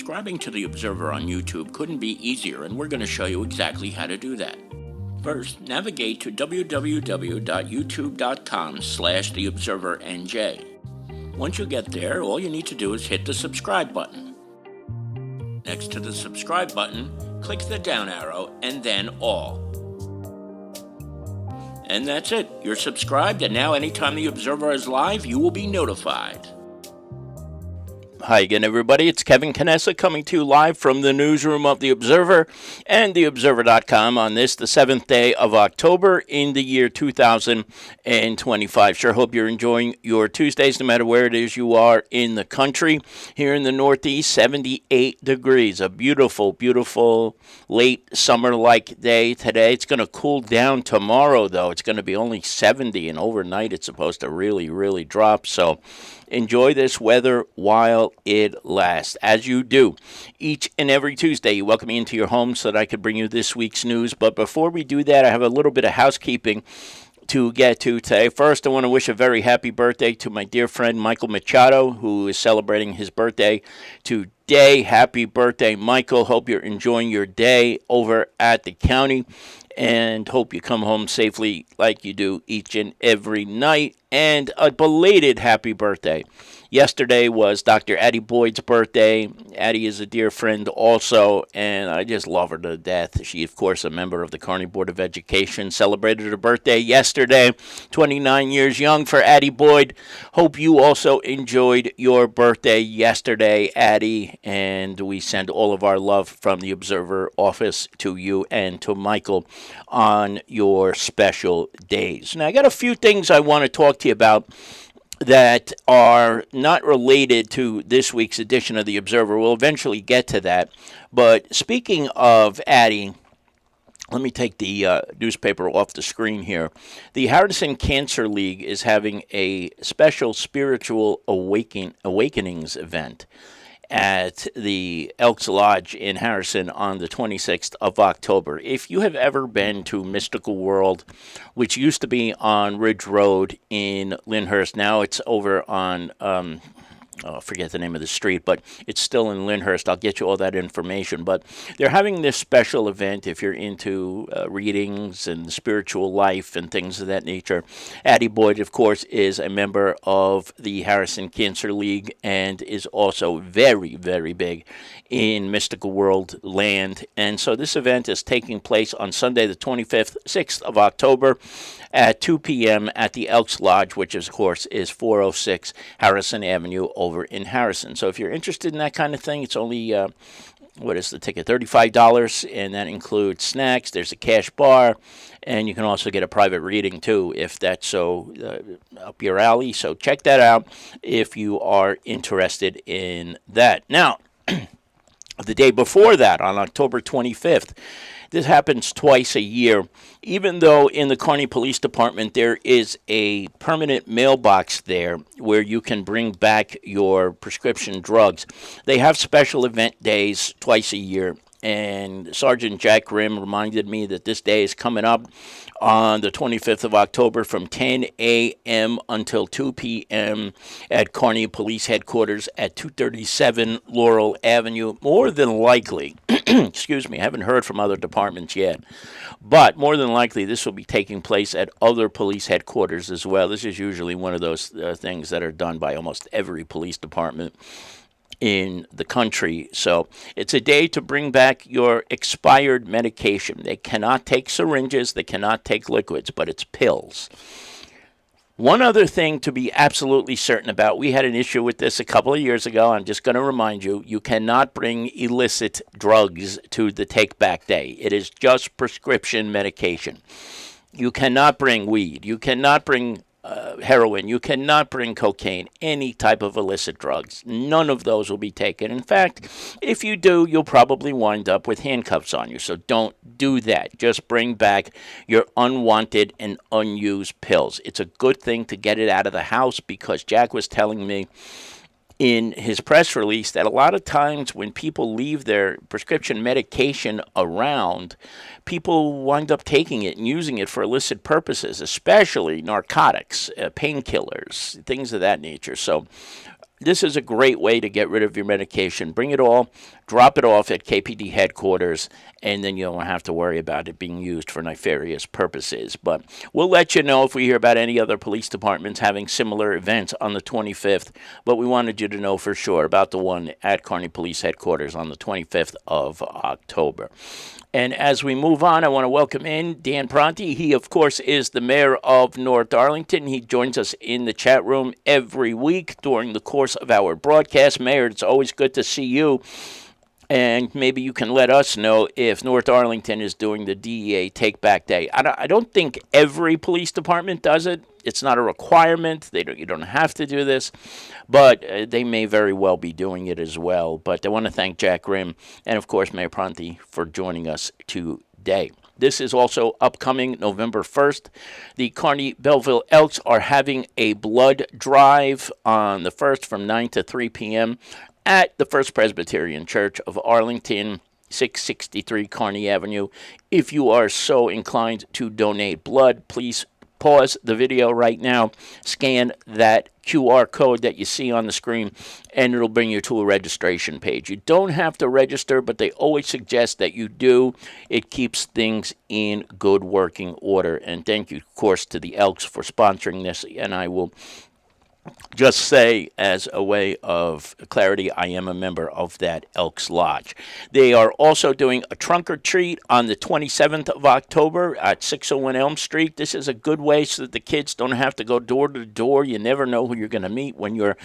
Subscribing to The Observer on YouTube couldn't be easier, and we're going to show you exactly how to do that. First, navigate to www.youtube.com/TheObserverNJ. Once you get there, all you need to do is hit the subscribe button. Next to the subscribe button, click the down arrow and then all. And that's it. You're subscribed, and now anytime The Observer is live, you will be notified. Hi again, everybody. It's Kevin Canessa coming to you live from the newsroom of The Observer and TheObserver.com on this, the 7th day of October in the year 2025. Sure hope you're enjoying your Tuesdays, no matter where it is you are in the country. Here in the Northeast, 78 degrees. A beautiful, beautiful late summer-like day today. It's going to cool down tomorrow, though. It's going to be only 70, and overnight it's supposed to really, really drop. So enjoy this weather while it lasts, as you do. Each and every Tuesday, you welcome me into your home so that I could bring you this week's news. But before we do that, I have a little bit of housekeeping to get to today. First, I want to wish a very happy birthday to my dear friend Michael Machado, who is celebrating his birthday today. Happy birthday, Michael. Hope you're enjoying your day over at the county, and hope you come home safely like you do each and every night. And a belated happy birthday. Yesterday was Dr. Addie Boyd's birthday. Addie is a dear friend also, and I just love her to death. She, of course, a member of the Kearney Board of Education, celebrated her birthday yesterday, 29 years young for Addie Boyd. Hope you also enjoyed your birthday yesterday, Addie, and we send all of our love from the Observer office to you and to Michael on your special days. Now, I got a few things I want to talk to you about that are not related to this week's edition of The Observer. We'll eventually get to that. But speaking of Addie, let me take the newspaper off the screen here. The Harrison Cancer League is having a special spiritual awakenings event at the Elks Lodge in Harrison on the 26th of October. If you have ever been to Mystical World, which used to be on Ridge Road in Lyndhurst, now it's over on I forget the name of the street, but it's still in Lyndhurst. I'll get you all that information. But they're having this special event if you're into readings and spiritual life and things of that nature. Addie Boyd, of course, is a member of the Harrison Cancer League and is also very, very big in Mystical World land. And so this event is taking place on Sunday, the 25th, 6th of October at 2 p.m. at the Elks Lodge, which, of course, is 406 Harrison Avenue over in Harrison. So if you're interested in that kind of thing, it's only, what is the ticket, $35, and that includes snacks. There's a cash bar, and you can also get a private reading, too, if that's so up your alley. So check that out if you are interested in that. Now, the day before that, on October 25th, this happens twice a year. Even though in the Kearney Police Department there is a permanent mailbox there where you can bring back your prescription drugs, they have special event days twice a year. And Sergeant Jack Grimm reminded me that this day is coming up on the 25th of October from 10 a.m. until 2 p.m. at Kearney Police Headquarters at 237 Laurel Avenue. More than likely, excuse me, I haven't heard from other departments yet, but more than likely this will be taking place at other police headquarters as well. This is usually one of those things that are done by almost every police department in the country. So it's a day to bring back your expired medication. They cannot take syringes, they cannot take liquids, but it's pills. One other thing to be absolutely certain about, we had an issue with this a couple of years ago. I'm just going to remind you, you cannot bring illicit drugs to the Take Back Day. It is just prescription medication. You cannot bring weed. You cannot bring heroin. You cannot bring cocaine, any type of illicit drugs. None of those will be taken. In fact, if you do, you'll probably wind up with handcuffs on you. So don't do that. Just bring back your unwanted and unused pills. It's a good thing to get it out of the house because Jack was telling me in his press release that a lot of times when people leave their prescription medication around, people wind up taking it and using it for illicit purposes, especially narcotics, painkillers, things of that nature. So this is a great way to get rid of your medication. Bring it all, drop it off at KPD headquarters, and then you don't have to worry about it being used for nefarious purposes. But we'll let you know if we hear about any other police departments having similar events on the 25th. But we wanted you to know for sure about the one at Kearney Police Headquarters on the 25th of October. And as we move on, I want to welcome in Dan Pronti. He, of course, is the mayor of North Arlington. He joins us in the chat room every week during the course of our broadcast. Mayor, it's always good to see you. And maybe you can let us know if North Arlington is doing the DEA Take Back Day. I don't think every police department does it. It's not a requirement. You don't have to do this. But they may very well be doing it as well. But I want to thank Jack Grimm and, of course, Mayor Pronti for joining us today. This is also upcoming November 1st. The Kearney Belleville Elks are having a blood drive on the 1st from 9 to 3 p.m. at the First Presbyterian Church of Arlington, 663 Kearney Avenue. If you are so inclined to donate blood, please pause the video right now, scan that QR code that you see on the screen, and it'll bring you to a registration page. You don't have to register, but they always suggest that you do. It keeps things in good working order. And thank you, of course, to the Elks for sponsoring this, and I will just say, as a way of clarity, I am a member of that Elks Lodge. They are also doing a trunk or treat on the 27th of October at 601 Elm Street. This is a good way so that the kids don't have to go door to door. You never know who you're going to meet when you're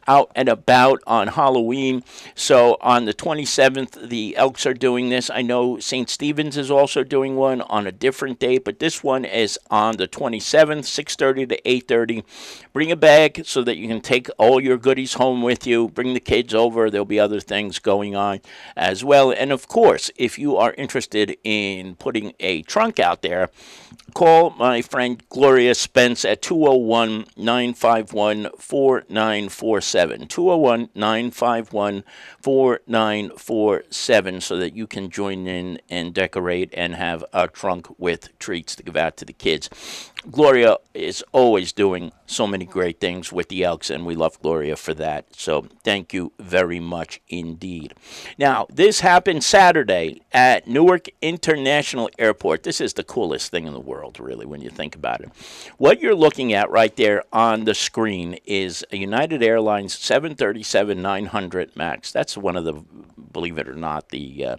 out and about on Halloween. So on the 27th, the Elks are doing this. I know St. Stephen's is also doing one on a different date, but this one is on the 27th, 6:30 to 8:30. Bring a bag so that you can take all your goodies home with you. Bring the kids over. There'll be other things going on as well. And, of course, if you are interested in putting a trunk out there, call my friend Gloria Spence at 201-951-4947. 201-951-4947 so that you can join in and decorate and have a trunk with treats to give out to the kids. Gloria is always doing so many great things with the Elks, and we love Gloria for that. So thank you very much indeed. Now, this happened Saturday at Newark International Airport. This is the coolest thing in the world, really, when you think about it. What you're looking at right there on the screen is a United Airlines 737-900 MAX. That's one of the, believe it or not, the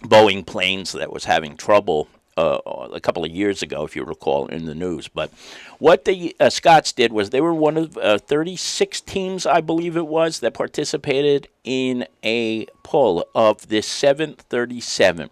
Boeing planes that was having trouble a couple of years ago, if you recall, in the news. But what the Scots did was they were one of 36 teams, I believe it was, that participated in a pull of this 737,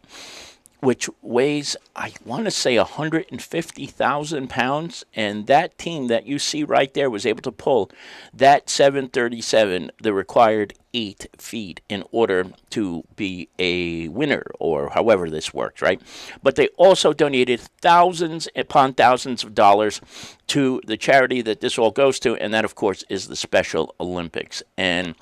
which weighs, I want to say, 150,000 pounds. And that team that you see right there was able to pull that 737 the required 8 feet in order to be a winner, or however this works, right? But they also donated thousands upon thousands of dollars to the charity that this all goes to, and that, of course, is the Special Olympics. And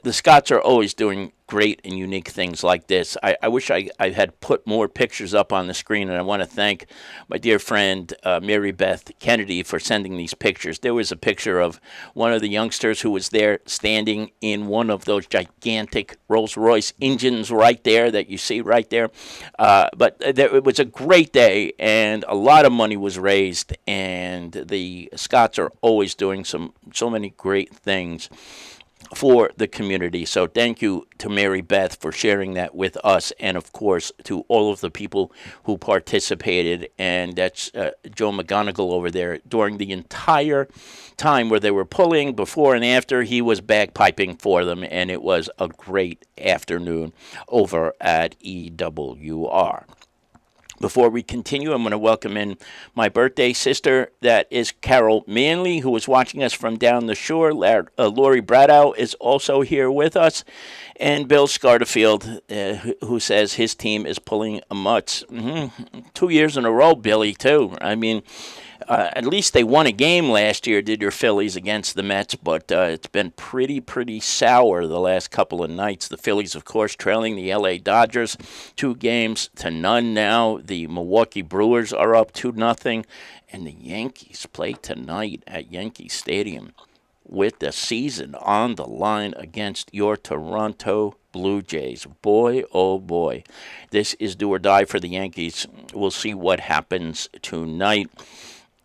the Scots are always doing great and unique things like this. I wish I had put more pictures up on the screen, and I want to thank my dear friend Mary Beth Kennedy for sending these pictures. There was a picture of one of the youngsters who was there standing in one of those gigantic Rolls-Royce engines right there that you see right there. But it was a great day, and a lot of money was raised, and the Scots are always doing so many great things for the community. So thank you to Mary Beth for sharing that with us, and of course to all of the people who participated. And that's Joe McGonigal over there during the entire time where they were pulling. Before and after, he was bagpiping for them, and it was a great afternoon over at EWR. Before we continue, I'm going to welcome in my birthday sister, that is Carol Manley, who is watching us from down the shore. Lori Bradow is also here with us. And Bill Scarterfield, who says his team is pulling a mutts. 2 years in a row, Billy, too. I mean, at least they won a game last year, did your Phillies, against the Mets, but it's been pretty sour the last couple of nights. The Phillies, of course, trailing the L.A. Dodgers 2-0 now. The Milwaukee Brewers are up 2-0, and the Yankees play tonight at Yankee Stadium. with the season on the line against your Toronto Blue Jays. Boy, oh boy, this is do or die for the Yankees. We'll see what happens tonight.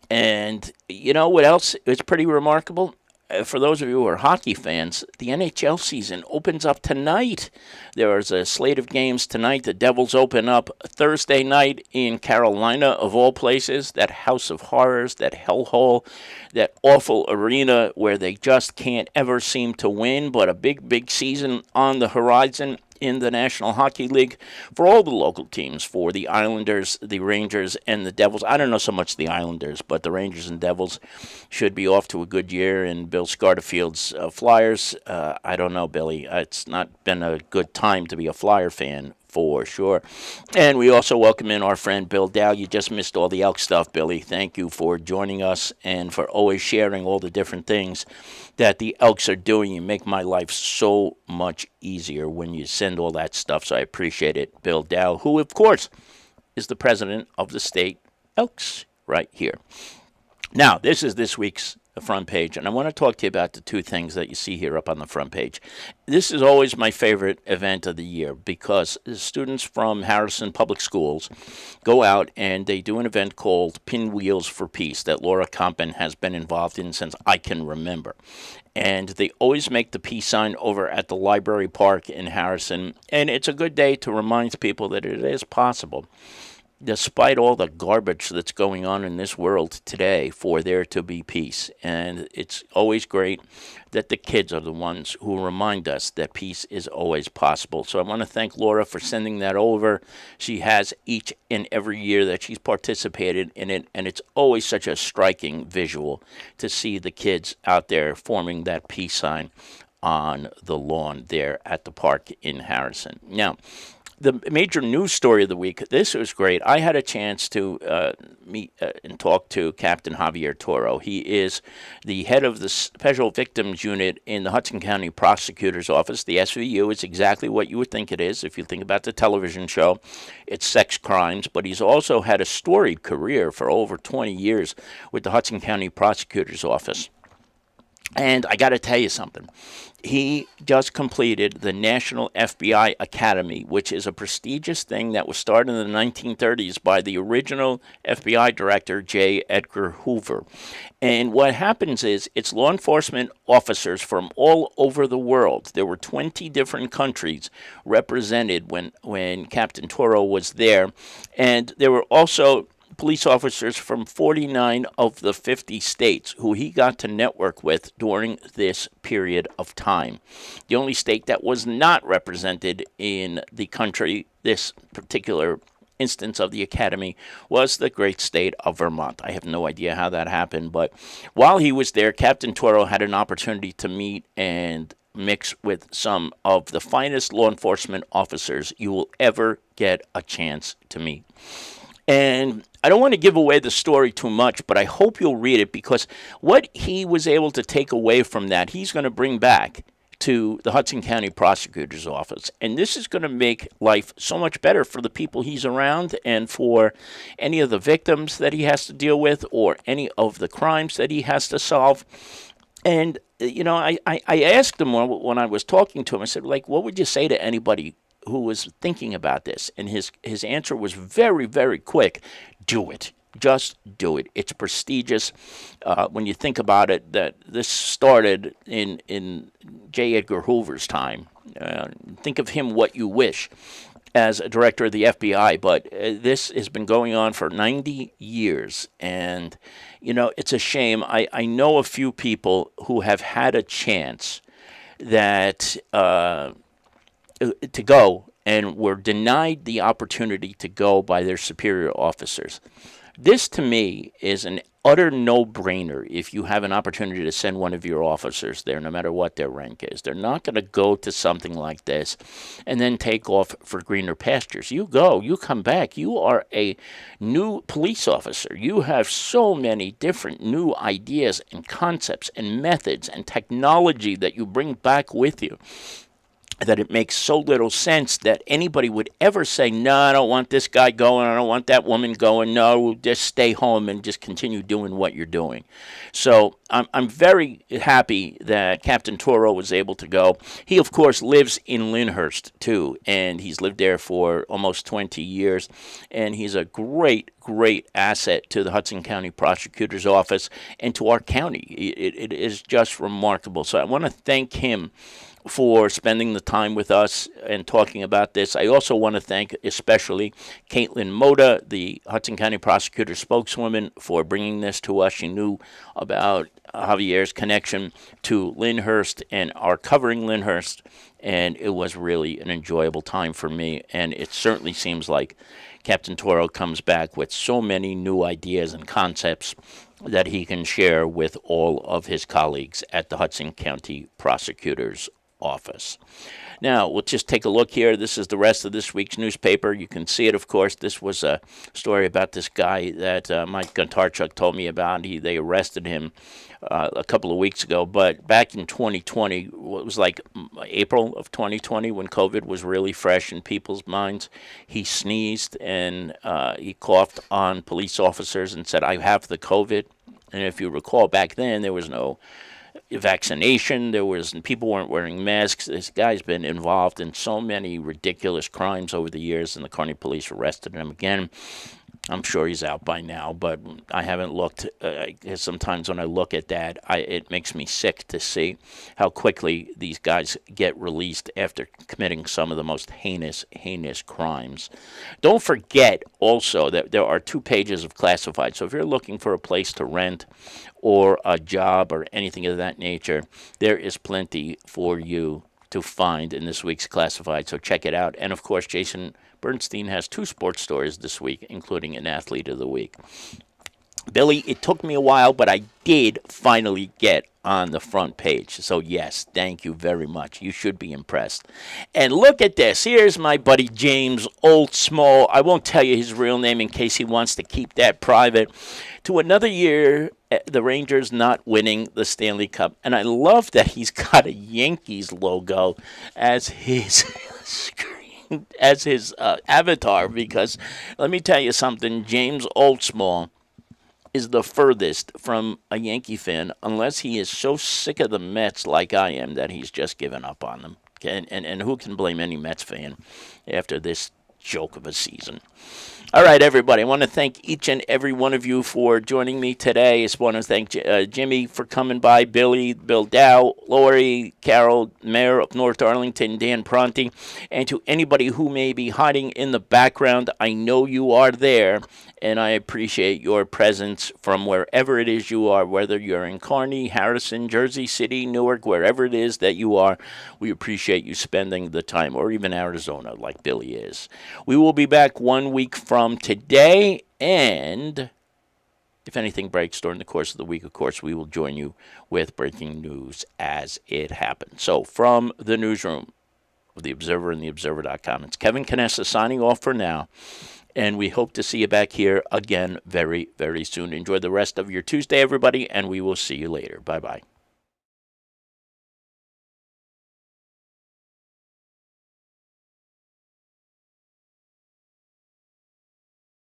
And you know what else? It's pretty remarkable. For those of you who are hockey fans, the NHL season opens up tonight. There is a slate of games tonight. The Devils open up Thursday night in Carolina, of all places, that house of horrors, that hellhole, that awful arena where they just can't ever seem to win, but a big, big season on the horizon in the National Hockey League for all the local teams, for the Islanders, the Rangers, and the Devils. I don't know so much the Islanders, but the Rangers and Devils should be off to a good year. And Bill Scarterfield's Flyers, I don't know, Billy. It's not been a good time to be a Flyer fan, for sure. And we also welcome in our friend Bill Dow. You just missed all the Elk stuff, Billy. Thank you for joining us and for always sharing all the different things that the Elks are doing. You make my life so much easier when you send all that stuff, so I appreciate it. Bill Dow, who, of course, is the president of the state Elks right here. Now, this is this week's front page, and I want to talk to you about the two things that you see here up on the front page. This is always my favorite event of the year because students from Harrison Public Schools go out and they do an event called Pinwheels for Peace that Laura Compton has been involved in since I can remember. And they always make the peace sign over at the Library Park in Harrison, and it's a good day to remind people that it is possible, despite all the garbage that's going on in this world today, for there to be peace. And it's always great that the kids are the ones who remind us that peace is always possible. So I want to thank Laura for sending that over. She has each and every year that she's participated in it, and it's always such a striking visual to see the kids out there forming that peace sign on the lawn there at the park in Harrison. Now, the major news story of the week, this was great. I had a chance to meet and talk to Captain Javier Toro. He is the head of the Special Victims Unit in the Hudson County Prosecutor's Office. The SVU is exactly what you would think it is. If you think about the television show, it's sex crimes, but he's also had a storied career for over 20 years with the Hudson County Prosecutor's Office. And I got to tell you something. He just completed the National FBI Academy, which is a prestigious thing that was started in the 1930s by the original FBI director, J. Edgar Hoover. And what happens is it's law enforcement officers from all over the world. There were 20 different countries represented when Captain Toro was there. And there were also police officers from 49 of the 50 states who he got to network with during this period of time. The only state that was not represented in the country, this particular instance of the academy, was the great state of Vermont. I have no idea how that happened, but while he was there, Captain Toro had an opportunity to meet and mix with some of the finest law enforcement officers you will ever get a chance to meet. And I don't want to give away the story too much, but I hope you'll read it, because what he was able to take away from that, he's going to bring back to the Hudson County Prosecutor's Office. And this is going to make life so much better for the people he's around and for any of the victims that he has to deal with or any of the crimes that he has to solve. And, you know, I asked him when I was talking to him, I said, like, what would you say to anybody who was thinking about this? And his answer was very, very quick. Do it. Just do it. It's prestigious. When you think about it, that this started in J. Edgar Hoover's time. Think of him what you wish as a director of the FBI, but this has been going on for 90 years. And, you know, it's a shame. I know a few people who have had a chance that to go and were denied the opportunity to go by their superior officers. This, to me, is an utter no-brainer if you have an opportunity to send one of your officers there, no matter what their rank is. They're not going to go to something like this and then take off for greener pastures. You go, you come back, you are a new police officer. You have so many different new ideas and concepts and methods and technology that you bring back with you. that it makes so little sense that anybody would ever say, no, I don't want this guy going, I don't want that woman going, no, just stay home and just continue doing what you're doing. So I'm very happy that Captain Toro was able to go. He, of course, lives in Lyndhurst, too, and he's lived there for almost 20 years, and he's a great asset to the Hudson County Prosecutor's Office and to our county. It is just remarkable. So I want to thank him for spending the time with us and talking about this. I also want to thank especially Caitlin Moda, the Hudson County Prosecutor spokeswoman, for bringing this to us. She knew about Javier's connection to Lyndhurst and our covering Lyndhurst, and it was really an enjoyable time for me. And it certainly seems like Captain Toro comes back with so many new ideas and concepts that he can share with all of his colleagues at the Hudson County Prosecutor's Office. Now, we'll just take a look here. This is the rest of this week's newspaper. You can see it, of course. This was a story about this guy that Mike Gontarchuk told me about. They arrested him a couple of weeks ago. But back in 2020, it was like April of 2020 when COVID was really fresh in people's minds, he sneezed and he coughed on police officers and said, I have the COVID. And if you recall, back then, there was no vaccination. People weren't wearing masks. This guy's been involved in so many ridiculous crimes over the years, and the Kearney police arrested him again. I'm sure he's out by now, but I haven't looked. Sometimes when I look at that, it makes me sick to see how quickly these guys get released after committing some of the most heinous crimes. Don't forget also that there are 2 pages of classified. So if you're looking for a place to rent or a job or anything of that nature, there is plenty for you to find in this week's classified. So check it out. And of course, Jason Bernstein has 2 sports stories this week, including an athlete of the week. Billy, it took me a while, but I did finally get on the front page. So yes, thank you very much. You should be impressed. And look at this. Here's my buddy James Oldsmall. I won't tell you his real name in case he wants to keep that private. To another year, the Rangers not winning the Stanley Cup. And I love that he's got a Yankees logo as his screen, as his avatar, because let me tell you something, James Oldsmall is the furthest from a Yankee fan, unless he is so sick of the Mets like I am that he's just given up on them. And who can blame any Mets fan after this joke of a season? All right, everybody, I want to thank each and every one of you for joining me today. I just want to thank Jimmy for coming by, Billy, Bill Dow, Lori, Carol, Mayor of North Arlington, Dan Pronti, and to anybody who may be hiding in the background, I know you are there, and I appreciate your presence from wherever it is you are, whether you're in Kearney, Harrison, Jersey City, Newark, wherever it is that you are. We appreciate you spending the time, or even Arizona, like Billy is. We will be back 1 week from today, and if anything breaks during the course of the week, of course, we will join you with breaking news as it happens. So, from the newsroom of The Observer and TheObserver.com, it's Kevin Canessa signing off for now, and we hope to see you back here again very, very soon. Enjoy the rest of your Tuesday, everybody, and we will see you later. Bye-bye.